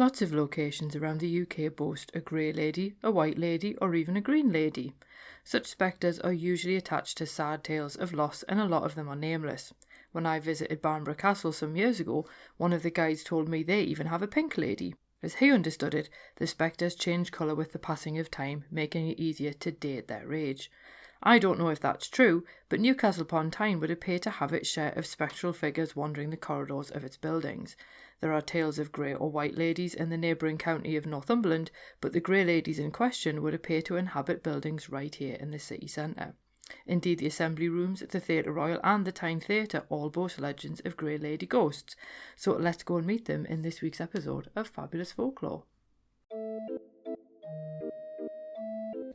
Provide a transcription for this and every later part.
Lots of locations around the UK boast a grey lady, a white lady, or even a green lady. Such spectres are usually attached to sad tales of loss, and a lot of them are nameless. When I visited Barnborough Castle some years ago, one of the guides told me they even have a pink lady. As he understood it, the spectres change colour with the passing of time, making it easier to date their age. I don't know if that's true, but Newcastle upon Tyne would appear to have its share of spectral figures wandering the corridors of its buildings. There are tales of grey or white ladies in the neighbouring county of Northumberland, but the grey ladies in question would appear to inhabit buildings right here in the city centre. Indeed, the Assembly Rooms, the Theatre Royal and the Tyne Theatre all boast legends of grey lady ghosts. So let's go and meet them in this week's episode of Fabulous Folklore.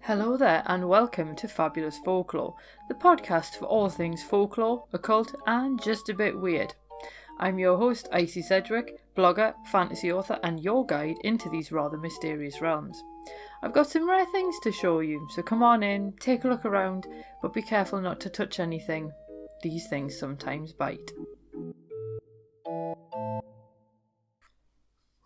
Hello there and welcome to Fabulous Folklore, the podcast for all things folklore, occult and just a bit weird. I'm your host, Icy Sedgwick, blogger, fantasy author and your guide into these rather mysterious realms. I've got some rare things to show you, so come on in, take a look around, but be careful not to touch anything. These things sometimes bite.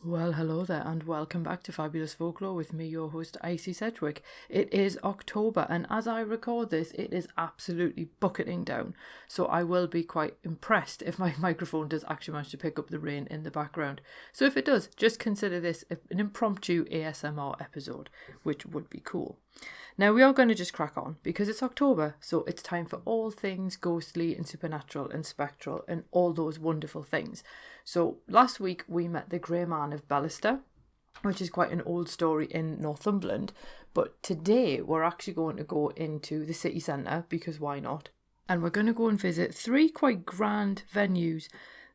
Well, hello there and welcome back to Fabulous Folklore with me, your host, Icy Sedgwick. It is October and as I record this, it is absolutely bucketing down. So I will be quite impressed if my microphone does actually manage to pick up the rain in the background. So if it does, just consider this an impromptu ASMR episode, which would be cool. Now we are going to just crack on because it's October, so it's time for all things ghostly and supernatural and spectral and all those wonderful things. So last week we met the Grey Man of Ballister, which is quite an old story in Northumberland, but today we're actually going to go into the city centre because why not? And we're going to go and visit three quite grand venues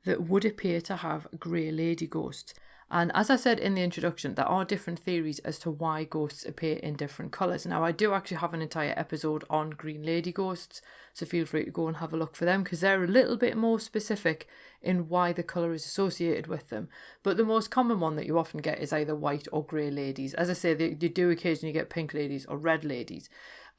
that would appear to have grey lady ghosts. And as I said in the introduction, there are different theories as to why ghosts appear in different colours. Now, I do actually have an entire episode on green lady ghosts, so feel free to go and have a look for them because they're a little bit more specific in why the colour is associated with them. But the most common one that you often get is either white or grey ladies. As I say, they do occasionally get pink ladies or red ladies.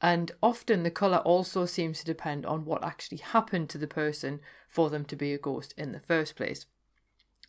And often the colour also seems to depend on what actually happened to the person for them to be a ghost in the first place.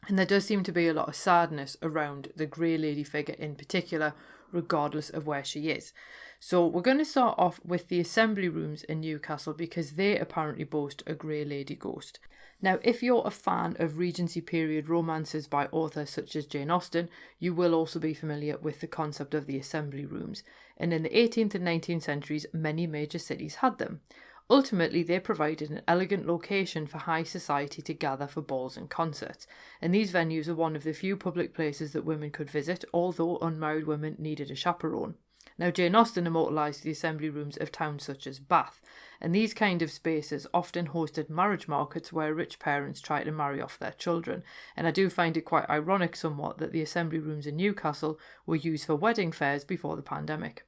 And there does seem to be a lot of sadness around the grey lady figure in particular, regardless of where she is. So we're going to start off with the Assembly Rooms in Newcastle because they apparently boast a grey lady ghost. Now, if you're a fan of Regency period romances by authors such as Jane Austen, you will also be familiar with the concept of the Assembly Rooms. And in the 18th and 19th centuries, many major cities had them. Ultimately, they provided an elegant location for high society to gather for balls and concerts, and these venues are one of the few public places that women could visit, although unmarried women needed a chaperone. Now, Jane Austen immortalised the Assembly Rooms of towns such as Bath, and these kind of spaces often hosted marriage markets where rich parents tried to marry off their children, and I do find it quite ironic somewhat that the Assembly Rooms in Newcastle were used for wedding fairs before the pandemic.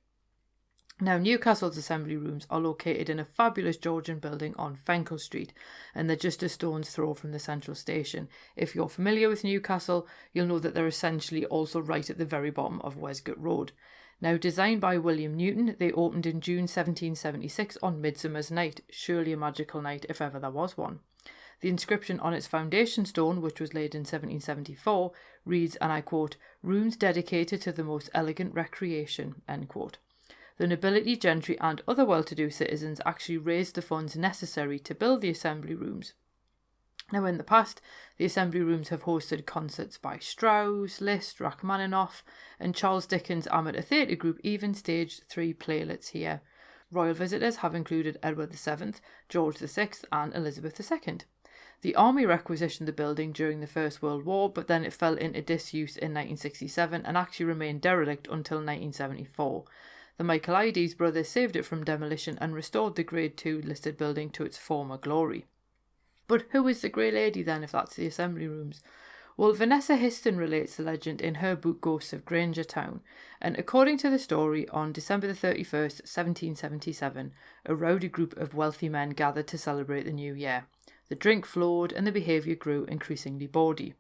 Now, Newcastle's Assembly Rooms are located in a fabulous Georgian building on Fenkell Street, and they're just a stone's throw from the central station. If you're familiar with Newcastle, you'll know that they're essentially also right at the very bottom of Westgate Road. Now, designed by William Newton, they opened in June 1776 on Midsummer's Night, surely a magical night if ever there was one. The inscription on its foundation stone, which was laid in 1774, reads, and I quote, "Rooms dedicated to the most elegant recreation," end quote. The nobility, gentry and other well-to-do citizens actually raised the funds necessary to build the Assembly Rooms. Now, in the past, the Assembly Rooms have hosted concerts by Strauss, Liszt, Rachmaninoff, and Charles Dickens' amateur theatre group even staged 3 playlets here. Royal visitors have included Edward VII, George VI and Elizabeth II. The army requisitioned the building during the First World War, but then it fell into disuse in 1967 and actually remained derelict until 1974. The Michaelides brothers saved it from demolition and restored the Grade 2 listed building to its former glory. But who is the Grey Lady then, if that's the Assembly Rooms? Well, Vanessa Histon relates the legend in her book Ghosts of Grangertown, and according to the story, on December the 31st, 1777, a rowdy group of wealthy men gathered to celebrate the new year. The drink flowed and the behaviour grew increasingly bawdy.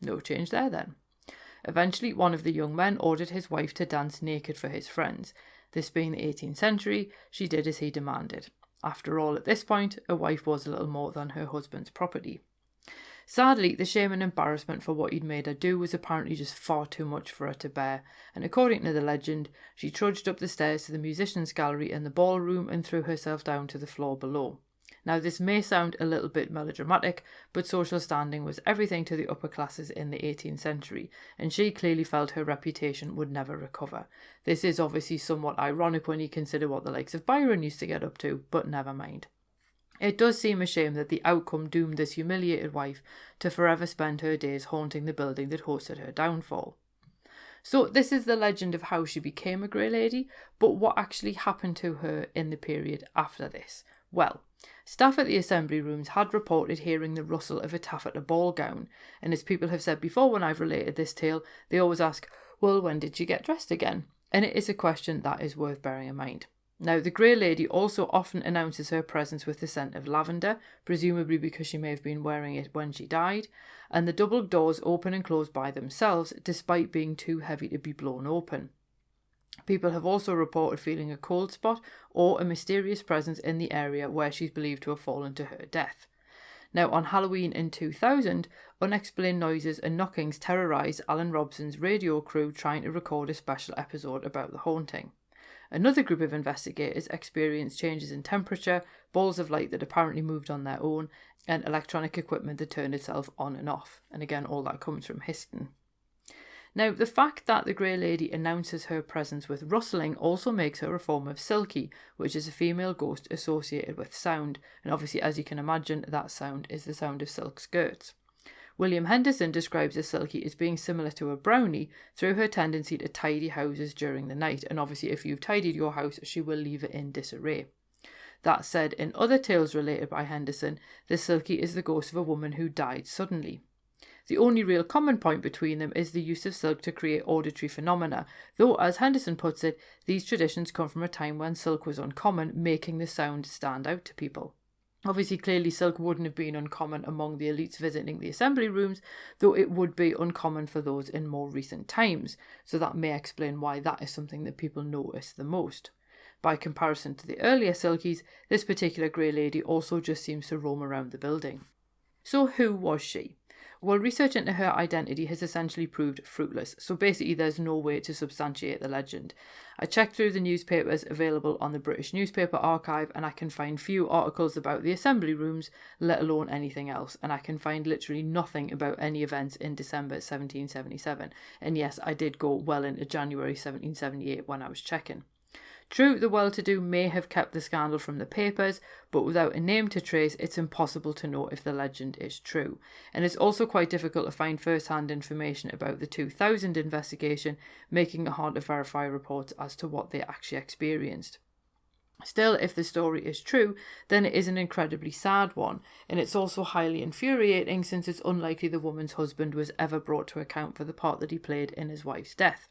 No change there then. Eventually, one of the young men ordered his wife to dance naked for his friends. This being the 18th century, she did as he demanded. After all, at this point, a wife was a little more than her husband's property. Sadly, the shame and embarrassment for what he'd made her do was apparently just far too much for her to bear, and according to the legend, she trudged up the stairs to the musicians' gallery in the ballroom and threw herself down to the floor below. Now, this may sound a little bit melodramatic, but social standing was everything to the upper classes in the 18th century, and she clearly felt her reputation would never recover. This is obviously somewhat ironic when you consider what the likes of Byron used to get up to, but never mind. It does seem a shame that the outcome doomed this humiliated wife to forever spend her days haunting the building that hosted her downfall. So this is the legend of how she became a Grey Lady, but what actually happened to her in the period after this? Well, staff at the assembly rooms had reported hearing the rustle of a taffeta ball gown, and as people have said before when I've related this tale, they always ask, well, when did she get dressed again? And it is a question that is worth bearing in mind. Now, the Grey Lady also often announces her presence with the scent of lavender, presumably because she may have been wearing it when she died, and the double doors open and close by themselves, despite being too heavy to be blown open. People have also reported feeling a cold spot or a mysterious presence in the area where she's believed to have fallen to her death. Now, on Halloween in 2000, unexplained noises and knockings terrorised Alan Robson's radio crew trying to record a special episode about the haunting. Another group of investigators experienced changes in temperature, balls of light that apparently moved on their own, and electronic equipment that turned itself on and off. And again, all that comes from Histon. Now, the fact that the Grey Lady announces her presence with rustling also makes her a form of Silky, which is a female ghost associated with sound. And obviously, as you can imagine, that sound is the sound of silk skirts. William Henderson describes a Silky as being similar to a brownie through her tendency to tidy houses during the night, and obviously if you've tidied your house, she will leave it in disarray. That said, in other tales related by Henderson, the Silky is the ghost of a woman who died suddenly. The only real common point between them is the use of silk to create auditory phenomena, though, as Henderson puts it, these traditions come from a time when silk was uncommon, making the sound stand out to people. Obviously, clearly silk wouldn't have been uncommon among the elites visiting the assembly rooms, though it would be uncommon for those in more recent times, so that may explain why that is something that people notice the most. By comparison to the earlier Silkies, this particular Grey Lady also just seems to roam around the building. So who was she? Well, research into her identity has essentially proved fruitless, so basically there's no way to substantiate the legend. I checked through the newspapers available on the British Newspaper Archive and I can find few articles about the assembly rooms, let alone anything else, and I can find literally nothing about any events in December 1777. And yes, I did go well into January 1778 when I was checking. True, the well-to-do may have kept the scandal from the papers, but without a name to trace, it's impossible to know if the legend is true. And it's also quite difficult to find first-hand information about the 2000 investigation, making it hard to verify reports as to what they actually experienced. Still, if the story is true, then it is an incredibly sad one, and it's also highly infuriating since it's unlikely the woman's husband was ever brought to account for the part that he played in his wife's death.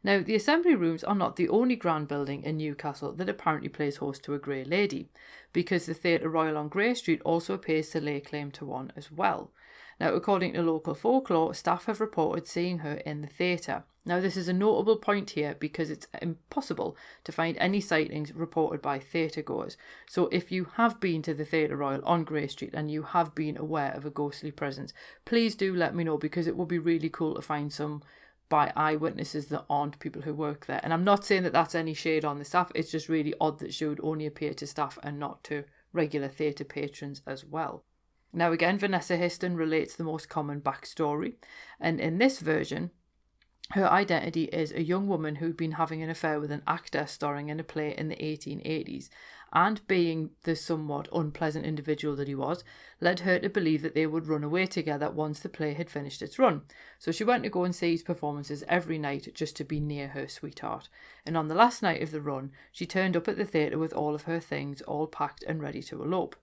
Now, the assembly rooms are not the only grand building in Newcastle that apparently plays host to a Grey Lady, because the Theatre Royal on Grey Street also appears to lay claim to one as well. Now, according to local folklore, staff have reported seeing her in the theatre. Now, this is a notable point here because it's impossible to find any sightings reported by theatre goers. So if you have been to the Theatre Royal on Grey Street and you have been aware of a ghostly presence, please do let me know, because it would be really cool to find some by eyewitnesses that aren't people who work there. And I'm not saying that that's any shade on the staff, it's just really odd that she would only appear to staff and not to regular theatre patrons as well. Now again, Vanessa Histon relates the most common backstory, and in this version, her identity is a young woman who'd been having an affair with an actor starring in a play in the 1880s, and being the somewhat unpleasant individual that he was, led her to believe that they would run away together once the play had finished its run. So she went to go and see his performances every night just to be near her sweetheart. And on the last night of the run, she turned up at the theatre with all of her things all packed and ready to elope.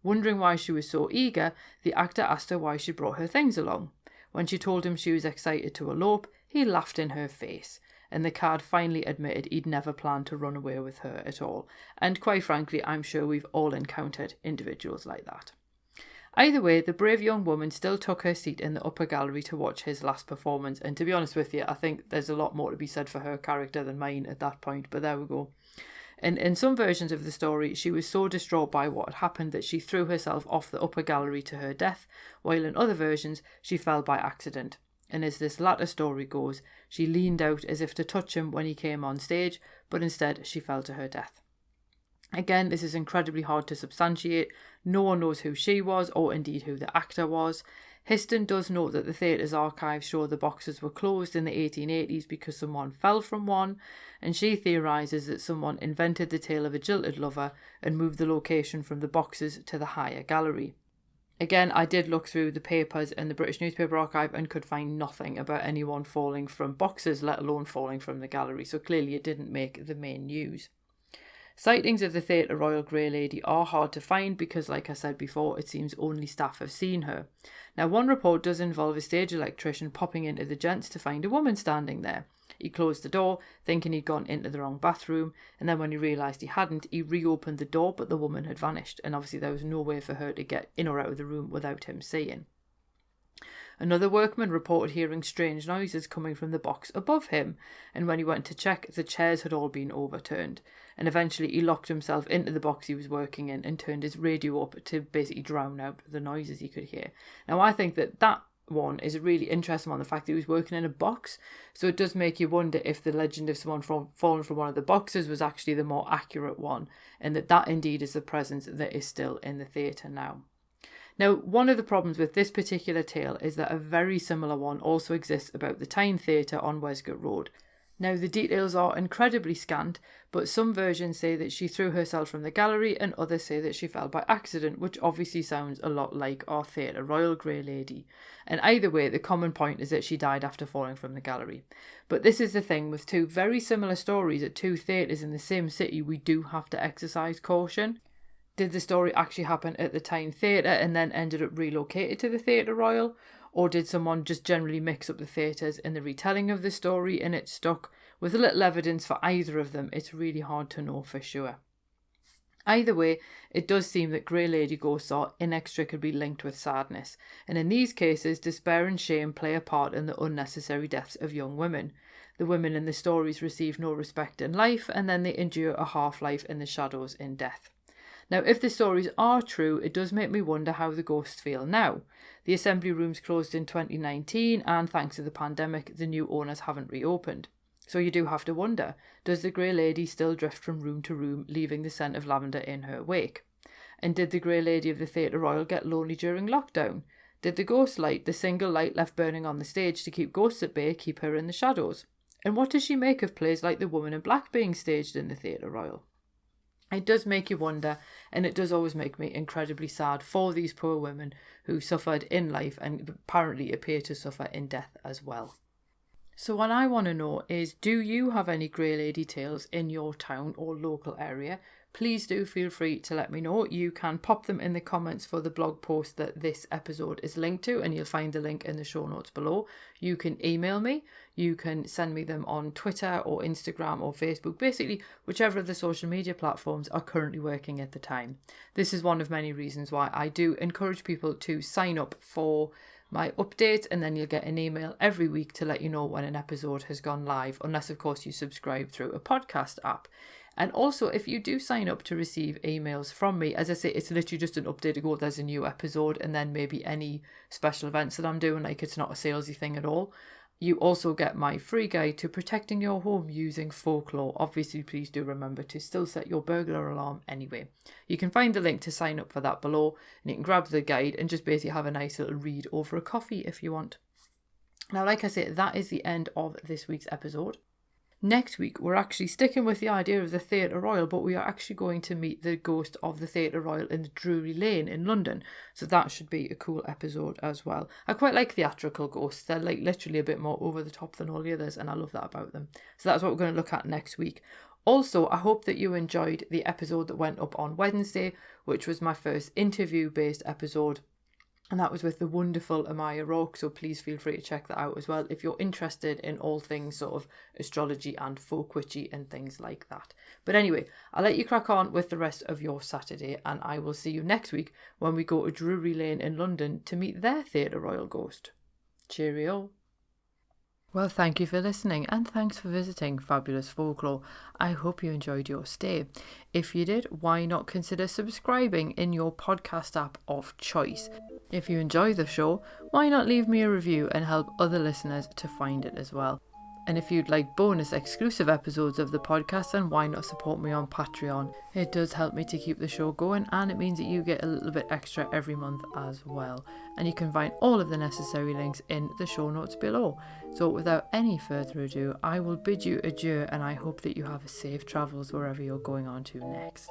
Wondering why she was so eager, the actor asked her why she brought her things along. When she told him she was excited to elope, he laughed in her face, and the card finally admitted he'd never planned to run away with her at all. And quite frankly, I'm sure we've all encountered individuals like that. Either way, the brave young woman still took her seat in the upper gallery to watch his last performance, and to be honest with you, I think there's a lot more to be said for her character than mine at that point, but there we go. And in some versions of the story, she was so distraught by what had happened that she threw herself off the upper gallery to her death, while in other versions, she fell by accident. And as this latter story goes, she leaned out as if to touch him when he came on stage, but instead she fell to her death. Again, this is incredibly hard to substantiate. No one knows who she was, or indeed who the actor was. Histon does note that the theatre's archives show the boxes were closed in the 1880s because someone fell from one, and she theorises that someone invented the tale of a jilted lover and moved the location from the boxes to the higher gallery. Again, I did look through the papers in the British Newspaper Archive and could find nothing about anyone falling from boxes, let alone falling from the gallery, so clearly it didn't make the main news. Sightings of the Theatre Royal Grey Lady are hard to find because, like I said before, it seems only staff have seen her. Now, one report does involve a stage electrician popping into the gents to find a woman standing there. He closed the door, thinking he'd gone into the wrong bathroom, and then when he realised he hadn't, he reopened the door, but the woman had vanished, and obviously there was no way for her to get in or out of the room without him seeing. Another workman reported hearing strange noises coming from the box above him, and when he went to check, the chairs had all been overturned, and eventually he locked himself into the box he was working in and turned his radio up to basically drown out the noises he could hear. Now, I think that one is a really interesting one, the fact that he was working in a box, so it does make you wonder if the legend of someone falling from one of the boxes was actually the more accurate one, and that indeed is the presence that is still in the theatre now. Now, one of the problems with this particular tale is that a very similar one also exists about the Tyne Theatre on Westgate Road. Now, the details are incredibly scant, but some versions say that she threw herself from the gallery and others say that she fell by accident, which obviously sounds a lot like our Theatre Royal Grey Lady. And either way, the common point is that she died after falling from the gallery. But this is the thing, with two very similar stories at two theatres in the same city, we do have to exercise caution. Did the story actually happen at the Tyne Theatre and then ended up relocated to the Theatre Royal? Or did someone just generally mix up the theatres in the retelling of the story and it stuck? With little evidence for either of them, it's really hard to know for sure. Either way, it does seem that Grey Lady ghosts are inextricably linked with sadness, and in these cases, despair and shame play a part in the unnecessary deaths of young women. The women in the stories receive no respect in life, and then they endure a half-life in the shadows in death. Now, if the stories are true, it does make me wonder how the ghosts feel now. The assembly rooms closed in 2019, and thanks to the pandemic, the new owners haven't reopened. So you do have to wonder, does the Grey Lady still drift from room to room, leaving the scent of lavender in her wake? And did the Grey Lady of the Theatre Royal get lonely during lockdown? Did the ghost light, the single light left burning on the stage to keep ghosts at bay, keep her in the shadows? And what does she make of plays like The Woman in Black being staged in the Theatre Royal? It does make you wonder, and it does always make me incredibly sad for these poor women who suffered in life and apparently appear to suffer in death as well. So what I want to know is, do you have any Grey Lady tales in your town or local area? Please do feel free to let me know. You can pop them in the comments for the blog post that this episode is linked to, and you'll find the link in the show notes below. You can email me, you can send me them on Twitter or Instagram or Facebook, basically whichever of the social media platforms are currently working at the time. This is one of many reasons why I do encourage people to sign up for my updates, and then you'll get an email every week to let you know when an episode has gone live, unless of course you subscribe through a podcast app. And also, if you do sign up to receive emails from me, as I say, it's literally just an update to go, there's a new episode, and then maybe any special events that I'm doing, like it's not a salesy thing at all. You also get my free guide to protecting your home using folklore. Obviously, please do remember to still set your burglar alarm anyway. You can find the link to sign up for that below, and you can grab the guide and just basically have a nice little read over a coffee if you want. Now, like I say, that is the end of this week's episode. Next week, we're actually sticking with the idea of the Theatre Royal, but we are actually going to meet the ghost of the Theatre Royal in the Drury Lane in London. So that should be a cool episode as well. I quite like theatrical ghosts. They're like literally a bit more over the top than all the others, and I love that about them. So that's what we're going to look at next week. Also, I hope that you enjoyed the episode that went up on Wednesday, which was my first interview-based episode. And that was with the wonderful Amaya Rourke, so please feel free to check that out as well if you're interested in all things sort of astrology and folk witchy and things like that. But anyway, I'll let you crack on with the rest of your Saturday, and I will see you next week when we go to Drury Lane in London to meet their Theatre Royal ghost. Cheerio. Well, thank you for listening, and thanks for visiting Fabulous Folklore. I hope you enjoyed your stay. If you did, why not consider subscribing in your podcast app of choice? If you enjoy the show, why not leave me a review and help other listeners to find it as well? And if you'd like bonus exclusive episodes of the podcast, then why not support me on Patreon? It does help me to keep the show going, and it means that you get a little bit extra every month as well. And you can find all of the necessary links in the show notes below. So without any further ado, I will bid you adieu, and I hope that you have safe travels wherever you're going on to next.